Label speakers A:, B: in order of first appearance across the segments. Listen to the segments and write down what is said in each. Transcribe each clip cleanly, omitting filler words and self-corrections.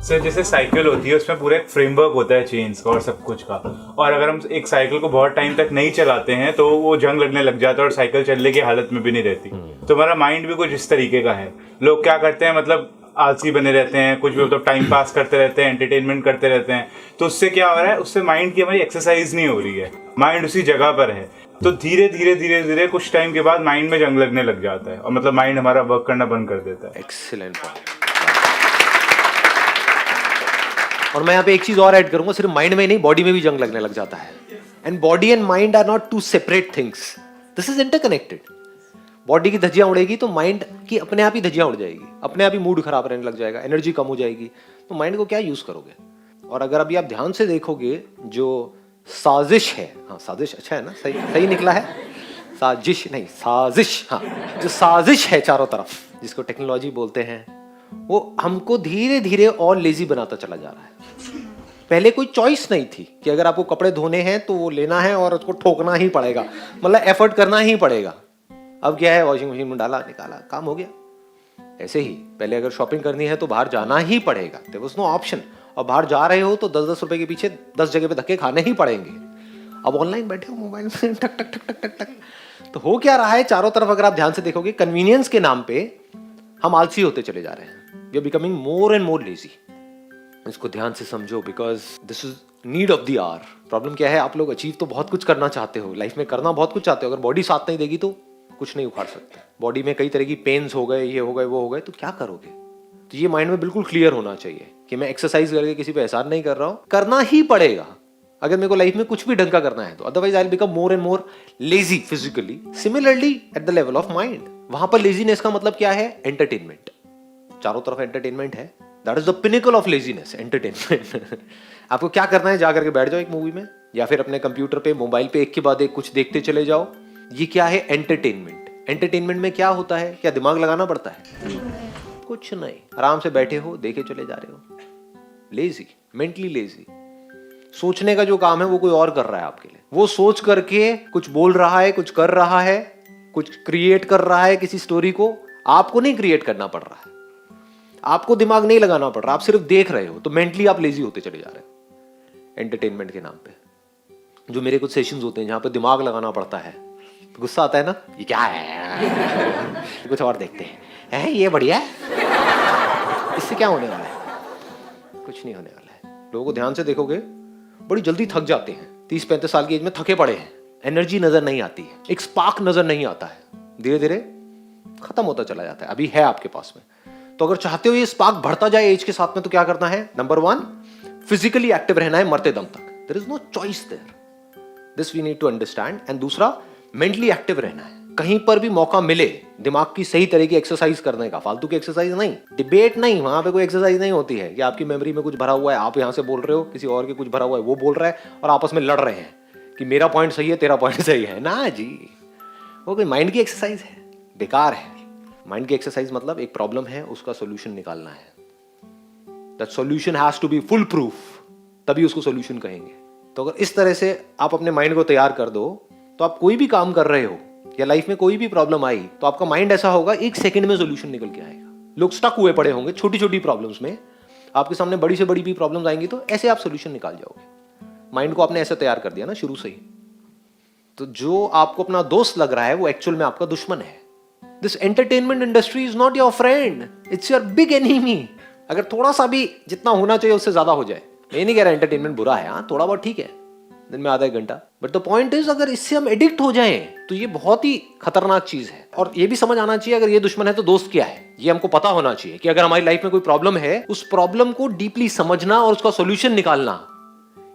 A: Sir जैसे cycle होती है उसमें पूरा एक फ्रेमवर्क होता है चेंज का और सब कुछ का, और अगर हम एक साइकिल को बहुत टाइम तक नहीं चलाते हैं तो वो जंग लगने लग जाता है और साइकिल चलने की हालत में भी नहीं रहती। तो हमारा माइंड भी कुछ इस तरीके का है। लोग क्या करते हैं, मतलब आलसी बने रहते हैं, कुछ भी मतलब टाइम पास करते रहते हैं, एंटरटेनमेंट करते रहते हैं। तो उससे क्या हो रहा है, उससे माइंड की हमारी एक्सरसाइज नहीं हो रही है, माइंड उसी जगह पर है। तो धीरे धीरे धीरे धीरे कुछ टाइम के बाद माइंड में जंग लगने लग जाता है और मतलब माइंड हमारा वर्क करना बंद कर देता है।
B: Excellent point. और मैं यहाँ पे एक चीज और ऐड करूंगा, सिर्फ माइंड में नहीं बॉडी में भी जंग लगने लग जाता है। And body and mind are not two separate things, this is interconnected. Body की धज्जियां उड़ेगी तो माइंड की अपने आप ही धज्जियां उड़ जाएगी, अपने आप ही मूड खराब रहने लग जाएगा, एनर्जी कम हो जाएगी। तो माइंड को क्या यूज करोगे? और अगर अभी आप ध्यान से देखोगे जो साजिश है, हाँ साजिश अच्छा है ना, सही सही निकला है, साजिश नहीं साजिश, हाँ जो साजिश है चारों तरफ, जिसको टेक्नोलॉजी बोलते हैं, वो हमको धीरे धीरे और लेजी बनाता चला जा रहा है। पहले कोई चॉइस नहीं थी कि अगर आपको कपड़े धोने हैं तो वो लेना है और उसको ठोकना ही पड़ेगा, मतलब एफर्ट करना ही पड़ेगा। अब क्या है, वॉशिंग मशीन में डाला निकाला काम हो गया। ऐसे ही पहले अगर शॉपिंग करनी है तो बाहर जाना ही पड़ेगा, देयर वाज नो ऑप्शन। और बाहर जा रहे हो तो 10-10 रुपए के पीछे 10 जगह पे धक्के खाने ही पड़ेंगे। अब ऑनलाइन बैठे हो मोबाइल में टक टक टक टक टक टक। तो हो क्या रहा है चारों तरफ, अगर आप ध्यान से देखोगे, कन्वीनियंस के नाम पे हम आलसी होते चले जा रहे हैं। We are becoming more and more lazy. इसको ध्यान से समझो, because this is need of the hour. Problem क्या है, आप लोग अचीव तो बहुत कुछ करना चाहते हो, लाइफ में करना बहुत कुछ चाहते हो, अगर बॉडी साथ नहीं देगी तो कुछ नहीं उखाड़ सकते। बॉडी में कई तरह की पेन्स हो गए, ये हो गए, वो हो गए, तो क्या करोगे? तो ये माइंड में बिल्कुल क्लियर होना चाहिए कि मैं एक्सरसाइज करके किसी पे एहसान नहीं कर रहा हूं, करना ही पड़ेगा अगर मेरे को लाइफ में कुछ भी ढंग का करना है तो, otherwise I will become more and more lazy physically. Similarly at the level of mind, वहां पर लेजीनेस का मतलब क्या है? एंटरटेनमेंट। चारों तरफ एंटरटेनमेंट है, that is the pinnacle of laziness, entertainment. आपको क्या करना है, जा करके बैठ जाओ एक मूवी में या फिर अपने कंप्यूटर पे, मोबाइल पे एक के बाद एक कुछ देखते चले जाओ। ये क्या है? एंटरटेनमेंट। एंटरटेनमेंट में क्या होता है? क्या दिमाग लगाना पड़ता है? कुछ नहीं, आराम से बैठे हो, देखे चले जा रहे हो। Lazy, mentally lazy. सोचने का जो काम है वो कोई और कर रहा है आपके लिए। वो सोच करके कुछ बोल रहा है, कुछ कर रहा है, कुछ क्रिएट कर रहा है किसी स्टोरी को। आपको नहीं क्रिएट करना पड़ रहा है, आपको दिमाग नहीं लगाना पड़ रहा, आप सिर्फ देख रहे हो। तो मेंटली आप लेजी होते चले जा रहे हो एंटरटेनमेंट के नाम पे। जो मेरे कुछ सेशंस होते हैं जहां पे दिमाग लगाना पड़ता है, तो गुस्सा आता है ना, ये क्या है, कुछ और देखते हैं, ये बढ़िया है, इससे क्या होने वाला है? कुछ नहीं होने वाला है। लोगों को ध्यान से देखोगे बड़ी जल्दी थक जाते हैं, 30-35 साल की एज में थके पड़े हैं, एनर्जी नजर नहीं आती है, एक स्पार्क नजर नहीं आता है, धीरे धीरे खत्म होता चला जाता है। अभी है आपके पास में, तो अगर चाहते हो ये स्पार्क बढ़ता जाए एज के साथ में, तो क्या करना है? नंबर 1, फिजिकली एक्टिव रहना है मरते दम तक। There is no choice there, this we need to understand. And दूसरा, मेंटली एक्टिव रहना है। कहीं पर भी मौका मिले दिमाग की सही तरह की एक्सरसाइज करने का, फालतू की एक्सरसाइज नहीं, डिबेट नहीं, वहां पे कोई एक्सरसाइज नहीं होती है कि आपकी मेमोरी में कुछ भरा हुआ है, आप यहां से बोल रहे हो, किसी और के कुछ भरा हुआ है, वो बोल रहा है और आपस में लड़ रहे हैं कि मेरा पॉइंट सही है, तेरा पॉइंट सही है ना जी। वो कोई माइंड की एक्सरसाइज है, बेकार है। माइंड की एक्सरसाइज मतलब एक प्रॉब्लम है, उसका सोल्यूशन निकालना है। That solution has to be foolproof, तभी उसको सोल्यूशन कहेंगे। तो अगर इस तरह से आप अपने माइंड को तैयार कर दो, तो आप कोई भी काम कर रहे हो या लाइफ में कोई भी प्रॉब्लम आई तो आपका माइंड ऐसा होगा, एक सेकंड में सोल्यूशन निकल के आएगा। लोग स्टक हुए पड़े होंगे छोटी छोटी प्रॉब्लम्स में, आपके सामने बड़ी से बड़ी भी प्रॉब्लम्स आएंगी तो ऐसे आप सोल्यूशन निकाल जाओगे। माइंड को आपने ऐसे तैयार कर दिया ना शुरू से ही। तो जो आपको अपना दोस्त लग रहा है वो एक्चुअल में आपका दुश्मन है। This entertainment industry is not your friend, it's your big enemy. अगर थोड़ा सा भी जितना होना चाहिए उससे ज्यादा हो जाए, मैं नहीं कह रहा एंटरटेनमेंट बुरा है, हाँ थोड़ा बहुत ठीक है, दिन में आधा 1 घंटा, बट द पॉइंट इज अगर इससे हम एडिक्ट हो जाएं तो ये बहुत ही खतरनाक चीज है। और ये भी समझ आना चाहिए, अगर ये दुश्मन है तो दोस्त क्या है, ये हमको पता होना चाहिए कि अगर हमारी लाइफ में कोई प्रॉब्लम है, उस प्रॉब्लम को डीपली समझना और उसका सॉल्यूशन निकालना,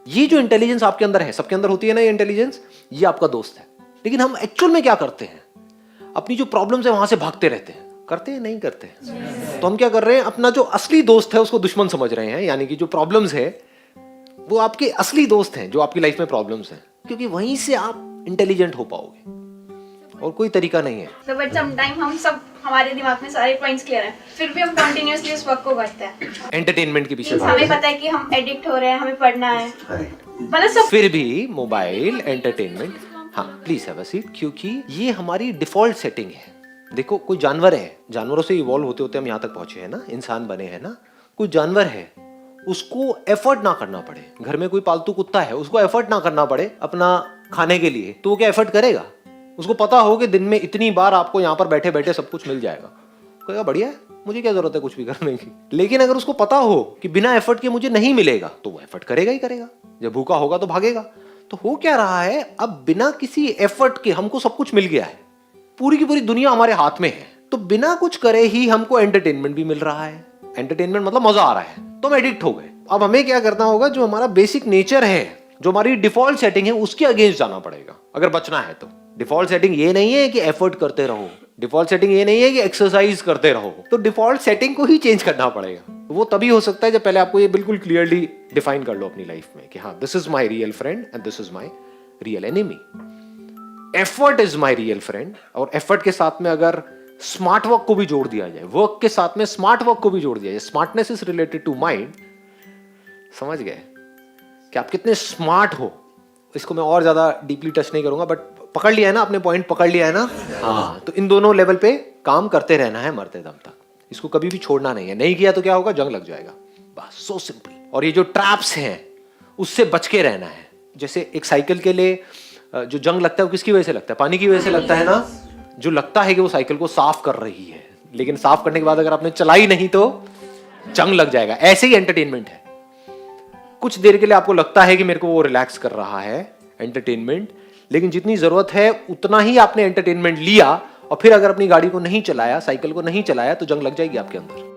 B: ये जो इंटेलिजेंस आपके अंदर है, सबके अंदर होती है ना ये इंटेलिजेंस, ये आपका दोस्त है। लेकिन हम एक्चुअल में क्या करते हैं, अपनी जो प्रॉब्लम्स है वहां से भागते रहते हैं, करते हैं नहीं करते हैं। तो हम क्या कर रहे हैं, अपना जो असली दोस्त है उसको दुश्मन समझ रहे हैं, यानी कि जो प्रॉब्लम्स है वो आपके असली दोस्त हैं, जो आपकी लाइफ में प्रॉब्लम्स हैं, क्योंकि वहीं से आप इंटेलिजेंट हो पाओगे और कोई तरीका नहीं है।
C: तो बट समटाइम हम सब, हमारे दिमाग में सारे पॉइंट्स क्लियर हैं, फिर भी हम कंटिन्यूअसली उस वर्क को करते हैं
B: एंटरटेनमेंट के पीछे
C: हमें पता है कि हम एडिक्ट हो रहे हैं, हमें पढ़ना है, मतलब सब
B: फिर भी मोबाइल एंटरटेनमेंट। हाँ प्लीज हैव अ सीट, क्योंकि ये हमारी डिफॉल्ट सेटिंग है। देखो कोई जानवर है, जानवरों से इवॉल्व होते होते हम यहाँ तक पहुंचे हैं ना, इंसान बने हैं ना। कोई जानवर है, उसको एफर्ट ना करना पड़े। घर में कोई पालतू कुत्ता है, उसको एफर्ट ना करना पड़े अपना खाने के लिए, तो वो क्या एफर्ट करेगा? उसको पता हो कि दिन में इतनी बार आपको यहाँ पर बैठे बैठे सब कुछ मिल जाएगा, कहेगा बढ़िया है, मुझे क्या जरूरत है कुछ भी करने की। लेकिन अगर उसको पता हो कि बिना एफर्ट के मुझे नहीं मिलेगा, तो वो एफर्ट करेगा ही करेगा। जब भूखा होगा तो भागेगा। तो हो क्या रहा है, अब बिना किसी एफर्ट के हमको सब कुछ मिल गया है, पूरी की पूरी दुनिया हमारे हाथ में है, तो बिना कुछ करे ही हमको एंटरटेनमेंट भी मिल रहा है। एंटरटेनमेंट मतलब मजा आ रहा है, तो हम एडिक्ट हो गए। अब हमें क्या करना होगा, जो हमारा बेसिक नेचर है, जो हमारी डिफॉल्ट सेटिंग है, उसके अगेंस्ट जाना पड़ेगा अगर बचना है तो। डिफॉल्ट सेटिंग ये नहीं है कि एफर्ट करते रहो, डिफॉल्ट सेटिंग ये नहीं है कि एक्सरसाइज करते रहो, तो डिफॉल्ट सेटिंग को ही चेंज करना पड़ेगा। वो तभी हो सकता है जब पहले आपको ये बिल्कुल क्लियरली डिफाइन कर लो अपनी लाइफ में कि हाँ, this is my real friend and this is my real enemy. Effort is my real friend, और एफर्ट के साथ में अगर स्मार्ट वर्क को भी जोड़ दिया जाए, वर्क के साथ में स्मार्ट वर्क को भी जोड़ दिया जाए, smartness is related to mind, समझ गए कि आप कितने स्मार्ट हो। इसको मैं और ज्यादा डीपली टच नहीं करूंगा, बट पकड़ लिया है ना, अपने पॉइंट पकड़ लिया है ना। हाँ, तो इन दोनों लेवल पे काम करते रहना है मरते दम तक, इसको कभी भी छोड़ना नहीं है। नहीं किया तो क्या होगा, जंग लग जाएगा, बस सो सिंपल। और ये जो ट्रैप्स हैं उससे बच के रहना है। जैसे एक साइकिल के लिए जो जंग लगता है वो किसकी वजह से लगता है, पानी की वजह से लगता है ना। जो लगता है कि वो साइकिल को साफ कर रही है, लेकिन साफ करने के बाद अगर आपने चलाई नहीं तो जंग लग जाएगा। ऐसे ही एंटरटेनमेंट है, कुछ देर के लिए आपको लगता है कि मेरे को वो रिलैक्स कर रहा है एंटरटेनमेंट, लेकिन जितनी जरूरत है उतना ही आपने एंटरटेनमेंट लिया, और फिर अगर अपनी गाड़ी को नहीं चलाया, साइकिल को नहीं चलाया, तो जंग लग जाएगी आपके अंदर।